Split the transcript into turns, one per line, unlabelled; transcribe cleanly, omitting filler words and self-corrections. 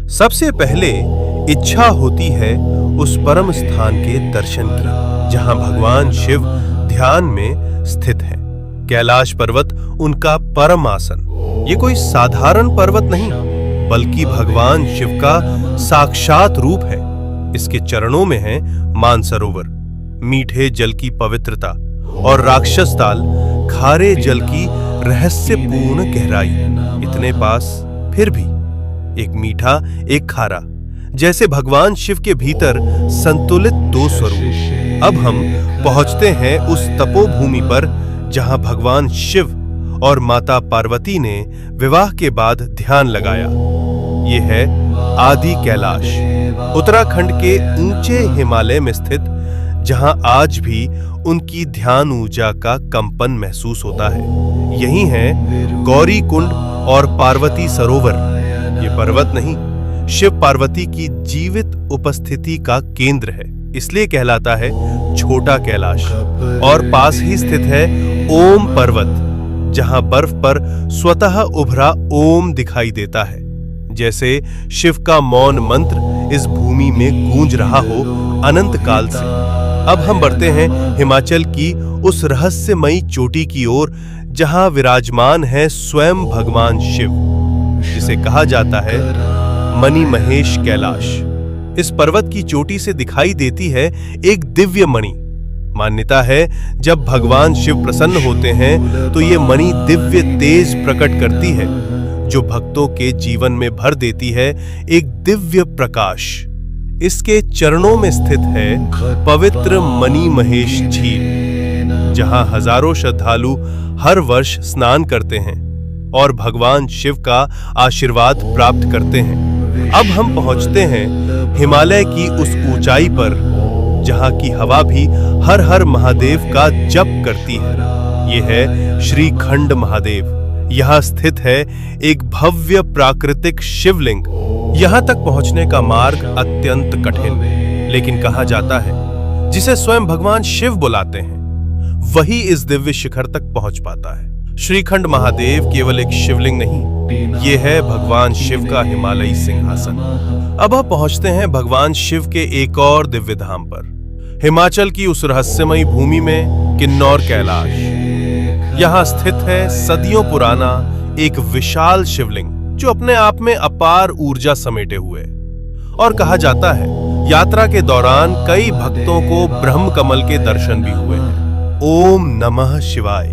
सबसे पहले इच्छा होती है उस परम स्थान के दर्शन की जहां भगवान शिव ध्यान में स्थित है। कैलाश पर्वत उनका परम आसन। ये कोई साधारण पर्वत नहीं बल्कि भगवान शिव का साक्षात रूप है। इसके चरणों में है मानसरोवर, मीठे जल की पवित्रता, और राक्षस ताल, खारे जल की रहस्यपूर्ण गहराई। इतने पास फिर भी एक मीठा एक खारा, जैसे भगवान शिव के भीतर संतुलित दो स्वरूप। अब हम पहुंचते हैं उस तपोभूमि पर जहां भगवान शिव और माता पार्वती ने विवाह के बाद ध्यान लगाया। ये है आदि कैलाश, उत्तराखंड के ऊंचे हिमालय में स्थित, जहां आज भी उनकी ध्यान ऊर्जा का कंपन महसूस होता है। यही है गौरी कुंड और पार्वती सरोवर। ये पर्वत नहीं, शिव पार्वती की जीवित उपस्थिति का केंद्र है, इसलिए कहलाता है छोटा कैलाश। और पास ही स्थित है ओम पर्वत, जहां बर्फ पर स्वतः उभरा ओम दिखाई देता है, जैसे शिव का मौन मंत्र इस भूमि में गूंज रहा हो अनंत काल से। अब हम बढ़ते हैं हिमाचल की उस रहस्यमयी चोटी की ओर जहां विराजमान है स्वयं भगवान शिव, जिसे कहा जाता है मणि महेश कैलाश। इस पर्वत की चोटी से दिखाई देती है एक दिव्य मणि। मान्यता है जब भगवान शिव प्रसन्न होते हैं तो ये मणि दिव्य तेज प्रकट करती है, जो भक्तों के जीवन में भर देती है एक दिव्य प्रकाश। इसके चरणों में स्थित है पवित्र मणि महेश झील, जहां हजारों श्रद्धालु हर वर्ष स्नान करते हैं और भगवान शिव का आशीर्वाद प्राप्त करते हैं। अब हम पहुंचते हैं हिमालय की उस ऊंचाई पर जहां की हवा भी हर हर महादेव का जप करती है। यह है श्रीखंड महादेव। यहां स्थित है एक भव्य प्राकृतिक शिवलिंग। यहां तक पहुंचने का मार्ग अत्यंत कठिन, लेकिन कहा जाता है जिसे स्वयं भगवान शिव बुलाते हैं वही इस दिव्य शिखर तक पहुंच पाता है। श्रीखंड महादेव केवल एक शिवलिंग नहीं, ये है भगवान शिव का हिमालयी सिंहासन। अब हम पहुंचते हैं भगवान शिव के एक और दिव्य धाम पर, हिमाचल की उस रहस्यमयी भूमि में किन्नौर कैलाश। यहां स्थित है सदियों पुराना एक विशाल शिवलिंग, जो अपने आप में अपार ऊर्जा समेटे हुए। और कहा जाता है यात्रा के दौरान कई भक्तों को ब्रह्म कमल के दर्शन भी हुए हैं। ओम नमः शिवाय।